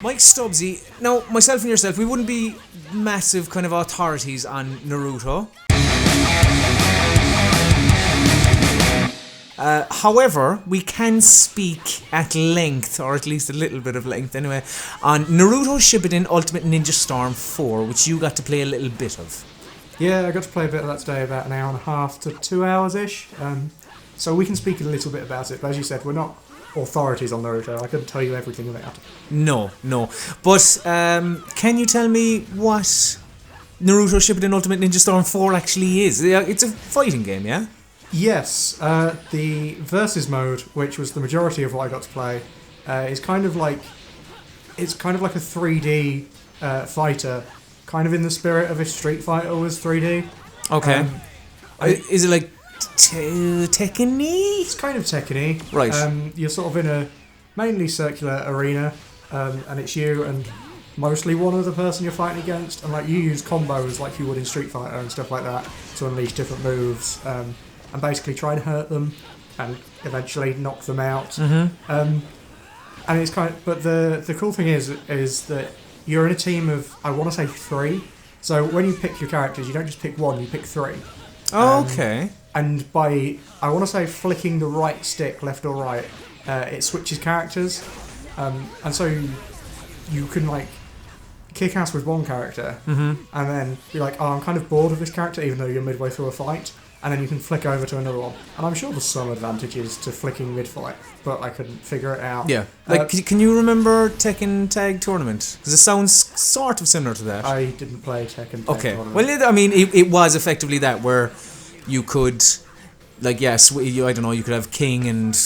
Mike Stubbsy, now myself and yourself, we wouldn't be massive kind of authorities on Naruto. However, we can speak at length, or at least a little bit of length anyway, on Naruto Shippuden Ultimate Ninja Storm 4, which you got to play a little bit of. Yeah, I got to play a bit of that today, about an hour and a half to 2 hours-ish. So we can speak a little bit about it, but as you said, we're not authorities on Naruto. I couldn't tell you everything about it. No. But can you tell me what Naruto Shippuden Ultimate Ninja Storm 4 actually is? It's a fighting game, yeah? Yes, the versus mode, which was the majority of what I got to play, is kind of like a 3D fighter, kind of in the spirit of if Street Fighter was 3D. Okay. Is it like Tekken-y? It's kind of Tekken-y. Right. You're sort of in a mainly circular arena, and it's you and mostly one other person you're fighting against, and like you use combos like you would in Street Fighter and stuff like that to unleash different moves, and basically try and hurt them and eventually knock them out. Mm-hmm. And it's but the cool thing is that you're in a team of, I want to say 3. So when you pick your characters, you don't just pick one, you pick 3. Oh, okay. And by, I want to say, flicking the right stick, left or right, it switches characters. And so you can, like, kick ass with one character, mm-hmm. and then be like, oh, I'm kind of bored of this character, even though you're midway through a fight. And then you can flick over to another one. And I'm sure there's some advantages to flicking mid-fight, but I couldn't figure it out. Yeah. Like, can you remember Tekken Tag Tournament? Because it sounds sort of similar to that. I didn't play Tekken Tag Tournament. Well, I mean, it was effectively that, where you could, like, I don't know, you could have King and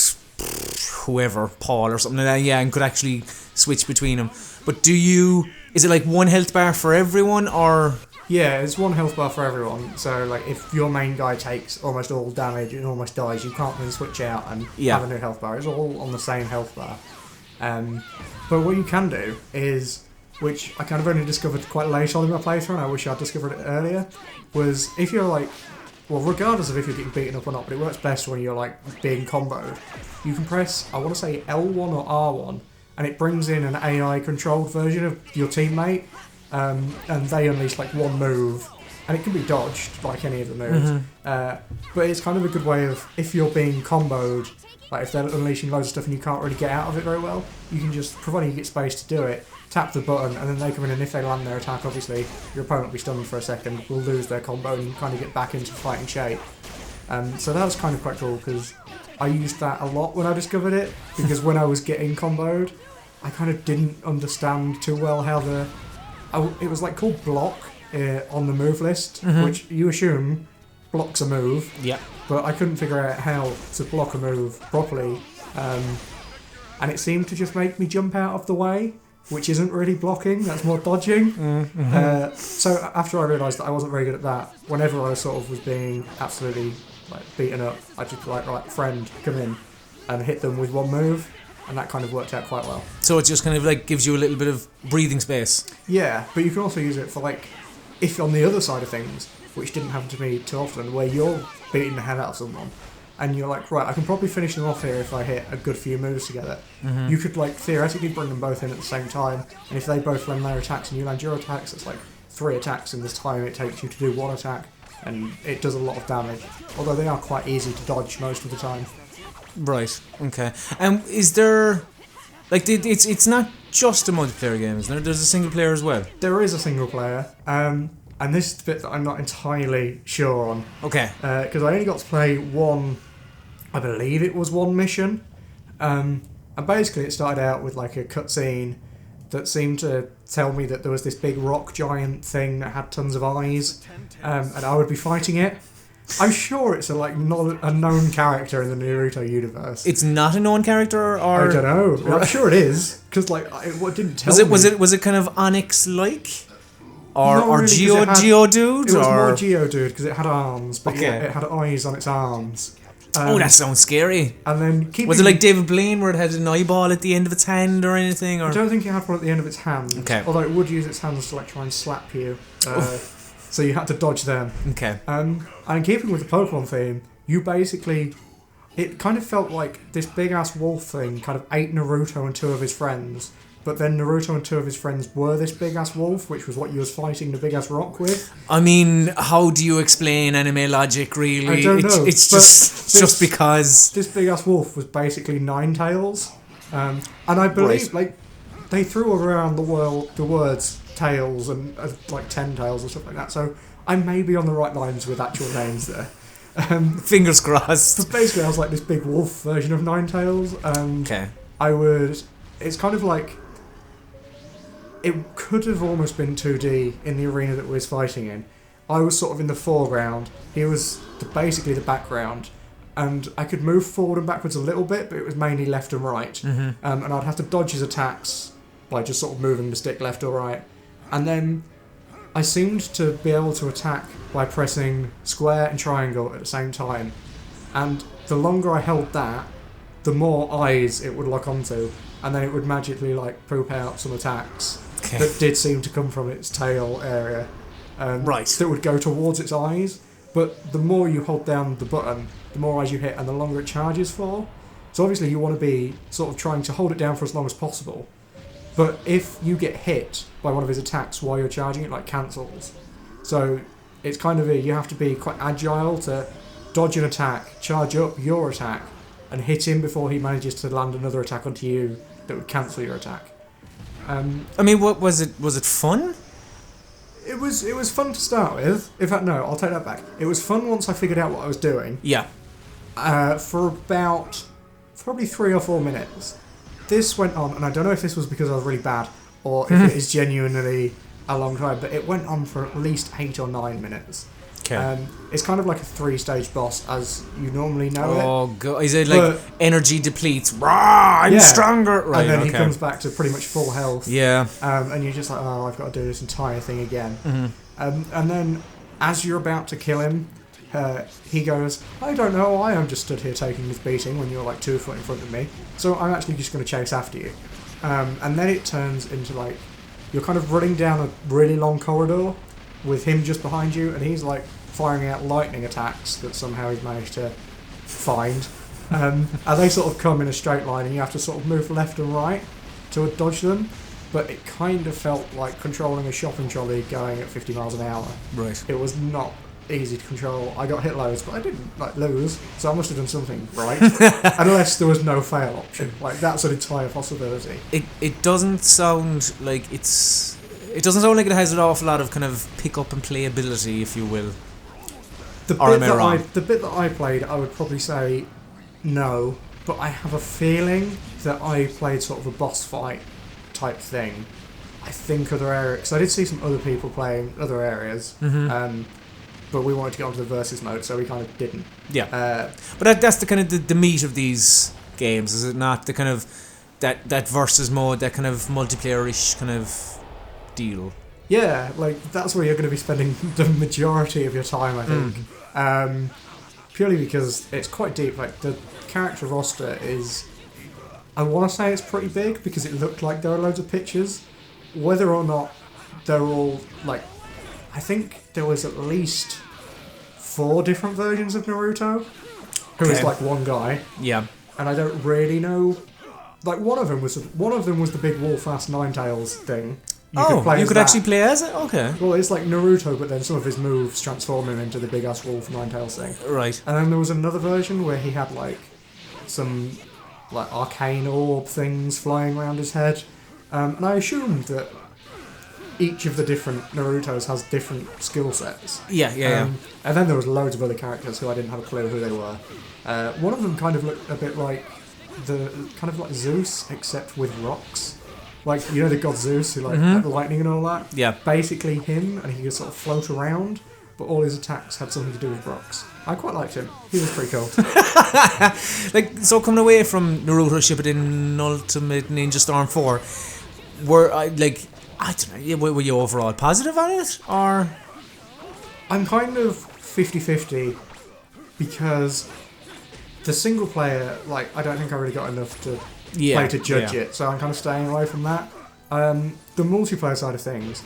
whoever, Paul or something like that, yeah, and could actually switch between them. But is it like one health bar for everyone, or...? Yeah, it's one health bar for everyone. So, like, if your main guy takes almost all damage and almost dies, you can't then switch out and have a new health bar. It's all on the same health bar. But what you can do is, which I kind of only discovered quite late on in my playthrough, and I wish I'd discovered it earlier, was if you're like, well, regardless of if you're getting beaten up or not, but it works best when you're like being comboed, you can press, I want to say L1 or R1, and it brings in an AI controlled version of your teammate. And they unleash like one move, and it can be dodged like any of the moves. Mm-hmm. But it's kind of a good way of, if you're being comboed, like if they're unleashing loads of stuff and you can't really get out of it very well, you can just, providing you get space to do it, tap the button, and then they come in, and if they land their attack, obviously your opponent will be stunned for a second, will lose their combo, and you kind of get back into fighting shape. So that was kind of quite cool, because I used that a lot when I discovered it, because when I was getting comboed, I kind of didn't understand too well how it was like called block on the move list, mm-hmm. which you assume blocks a move. Yeah. But I couldn't figure out how to block a move properly, and it seemed to just make me jump out of the way, which isn't really blocking. That's more dodging. Mm-hmm. So after I realised that I wasn't very good at that, whenever I sort of was being absolutely like beaten up, I just like, right, friend, come in, and hit them with one move. And that kind of worked out quite well. So it just kind of like gives you a little bit of breathing space. Yeah, but you can also use it for like, if on the other side of things, which didn't happen to me too often, where you're beating the hell out of someone, and you're like, right, I can probably finish them off here if I hit a good few moves together. Mm-hmm. You could like theoretically bring them both in at the same time, and if they both land their attacks and you land your attacks, it's like 3 attacks in this time it takes you to do 1 attack, and it does a lot of damage. Although they are quite easy to dodge most of the time. Right. Okay. And is there, like, it's not just a multiplayer game, isn't there? There's a single player as well. There is a single player, and this is the bit that I'm not entirely sure on. Okay. Because I only got to play one, I believe it was one mission, and basically it started out with like a cutscene that seemed to tell me that there was this big rock giant thing that had tons of eyes, and I would be fighting it. I'm sure it's not a known character in the Naruto universe. It's not a known character, or I don't know. I'm sure it is, because like what didn't tell me. Was it kind of Onyx like, or really, Geodude? It was more Geodude because it had arms, but okay. yeah, it had eyes on its arms. That sounds scary. And then was it like David Blaine, where it had an eyeball at the end of its hand or anything? Or? I don't think it had one at the end of its hand. Okay. Although it would use its hands to like try and slap you. So you had to dodge them. Okay. And keeping with the Pokemon theme, you basically... It kind of felt like this big-ass wolf thing kind of ate Naruto and 2 of his friends but then Naruto and two of his friends were this big-ass wolf, which was what you was fighting the big-ass rock with. I mean, how do you explain anime logic, really? I don't know. It's just because... This big-ass wolf was basically Nine Tails. And I believe, they threw around the words tails and, like, 10 tails or stuff like that, so I may be on the right lines with actual names there. Fingers crossed. But basically, I was like this big wolf version of Nine Tails, and okay. It's kind of like... It could have almost been 2D in the arena that we was fighting in. I was sort of in the foreground. He was basically the background. And I could move forward and backwards a little bit, but it was mainly left and right. Mm-hmm. And I'd have to dodge his attacks by just sort of moving the stick left or right. And then I seemed to be able to attack by pressing square and triangle at the same time. And the longer I held that, the more eyes it would lock onto. And then it would magically, like, poop out some attacks that did seem to come from its tail area. That would go towards its eyes. But the more you hold down the button, the more eyes you hit, and the longer it charges for. So obviously you want to be sort of trying to hold it down for as long as possible. But if you get hit by one of his attacks while you're charging, it like cancels. So it's kind of you have to be quite agile to dodge an attack, charge up your attack, and hit him before he manages to land another attack onto you that would cancel your attack. I mean, what was it? Was it fun? It was fun to start with. In fact, no, I'll take that back. It was fun once I figured out what I was doing. Yeah. For about probably 3 or 4 minutes. This went on, and I don't know if this was because I was really bad, or if it is genuinely a long time, but it went on for at least 8 or 9 minutes. Okay. It's kind of like a 3-stage boss, as you normally know it. Oh, God. Is it like energy depletes? Rah, I'm stronger. Right, and then he comes back to pretty much full health. Yeah. And you're just like, oh, I've got to do this entire thing again. Mm-hmm. And then, as you're about to kill him, he goes, I don't know, I am just stood here taking this beating when you're like 2 foot in front of me, so I'm actually just going to chase after you. And then it turns into like, you're kind of running down a really long corridor with him just behind you, and he's like firing out lightning attacks that somehow he's managed to find. And they sort of come in a straight line, and you have to sort of move left and right to dodge them. But it kind of felt like controlling a shopping trolley going at 50 miles an hour. Right. It was not easy to control. I got hit loads, but I didn't like lose, so I must have done something right. Unless there was no fail option. Like, that's an entire possibility. It doesn't sound like it doesn't sound like it has an awful lot of kind of pick up and playability, if you will. The bit that I played, I would probably say no, but I have a feeling that I played sort of a boss fight type thing. I think other areas, because I did see some other people playing other areas, but we wanted to get onto the versus mode, so we kind of didn't. Yeah. But that's the kind of the meat of these games, is it not? The kind of that versus mode, that kind of multiplayer-ish kind of deal. Yeah, like that's where you're going to be spending the majority of your time, I think. Purely because it's quite deep. Like, the character roster is, I want to say it's pretty big because it looked like there were loads of pictures. Whether or not they're all like, I think there was at least 4 different versions of Naruto, who is like one guy. Yeah. And I don't really know. Like, one of them was the big wolf-ass Ninetales thing. You could actually play as it? Okay. Well, it's like Naruto, but then some of his moves transform him into the big-ass wolf Ninetales thing. Right. And then there was another version where he had, like, some, like, arcane orb things flying around his head. And I assumed that each of the different Narutos has different skill sets. Yeah. And then there was loads of other characters who I didn't have a clue who they were. One of them kind of looked a bit like like Zeus, except with rocks. Like, you know the god Zeus, who had lightning and all that? Yeah. Basically him, and he could sort of float around, but all his attacks had something to do with rocks. I quite liked him. He was pretty cool. Like, so coming away from Naruto Shippuden Ultimate Ninja Storm 4, were you overall positive on it, or? I'm kind of 50-50, because the single player, like, I don't think I really got enough to play to judge it, so I'm kind of staying away from that. The multiplayer side of things,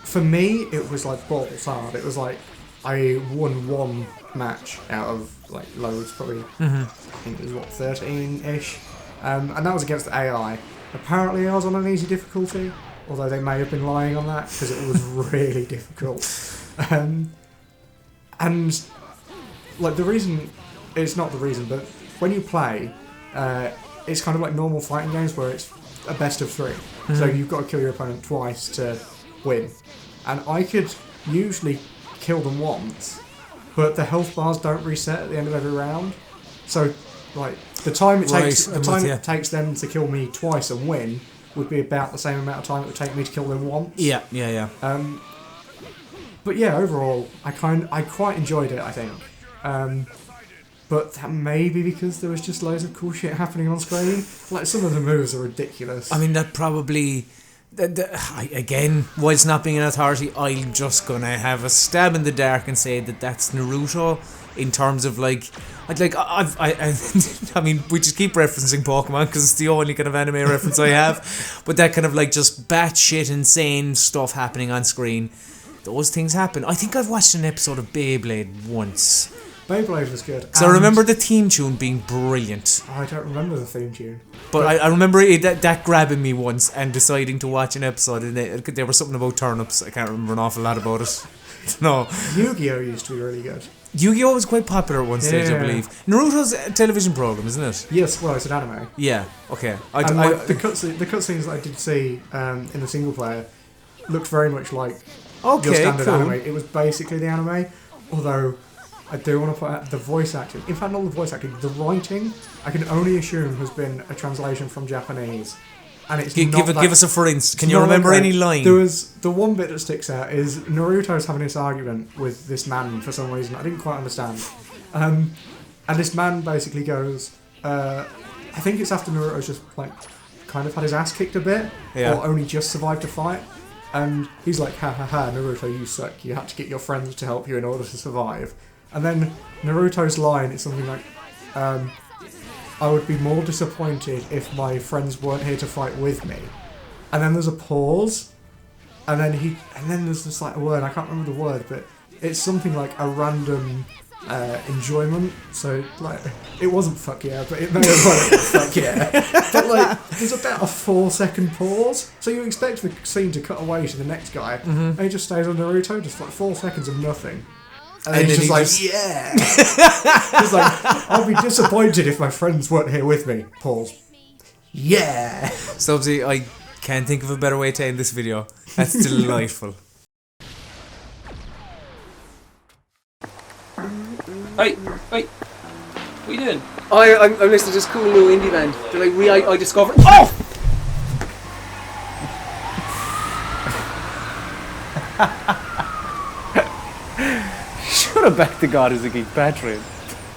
for me, it was like balls hard. It was like, I won 1 match out of like loads, probably, I think it was 13-ish, and that was against the AI. Apparently I was on an easy difficulty, although they may have been lying on that because it was really difficult. And like the reason, it's not the reason, but when you play, it's kind of like normal fighting games where it's a best of 3. So you've got to kill your opponent twice to win. And I could usually kill them once, but the health bars don't reset at the end of every round. So like the time it takes them to kill me twice and win would be about the same amount of time it would take me to kill them once. Yeah. But yeah, overall, I quite enjoyed it, I think. But that may be because there was just loads of cool shit happening on screen. Like, some of the moves are ridiculous. I mean, that probably... Again, whilst not being an authority, I'm just going to have a stab in the dark and say that that's Naruto in terms of, like... I mean, we just keep referencing Pokemon because it's the only kind of anime reference I have. But that kind of, like, just batshit insane stuff happening on screen. Those things happen. I think I've watched an episode of Beyblade once. Beyblade was good. So I remember the theme tune being brilliant. I don't remember the theme tune. But I remember that grabbing me once and deciding to watch an episode. And there was something about turnips. I can't remember an awful lot about it. No. Yu-Gi-Oh! Used to be really good. Yu-Gi-Oh! Was quite popular at one stage, I believe. Naruto's a television program, isn't it? Yes, well, it's an anime. Yeah, okay. The cutscenes that I did see in the single player looked very much like your standard anime. It was basically the anime, although I do want to put out the voice acting. In fact, not the voice acting, the writing, I can only assume has been a translation from Japanese. And it's give us a for instance. Can you remember any line? There was the one bit that sticks out is Naruto's having this argument with this man for some reason I didn't quite understand. And this man basically goes, I think it's after Naruto's just like kind of had his ass kicked a bit, or only just survived a fight. And he's like, ha ha ha, Naruto, you suck. You had to get your friends to help you in order to survive. And then Naruto's line is something like, I would be more disappointed if my friends weren't here to fight with me. And then there's a pause, and then there's this like a word, I can't remember the word, but it's something like a random enjoyment. So like, it wasn't fuck yeah, but it may have been fuck yeah. But like, there's about a 4-second pause, so you expect the scene to cut away to the next guy, and he just stays on Naruto, just like 4 seconds of nothing. And then he's just like, yeah. He's like, I'd be disappointed if my friends weren't here with me. Pause. Yeah. Stubbsy, I can't think of a better way to end this video. That's delightful. Hey, what are you doing? I'm listening to this cool new indie band. They're like, I discovered... Oh! Should have back to God as a geek Patreon.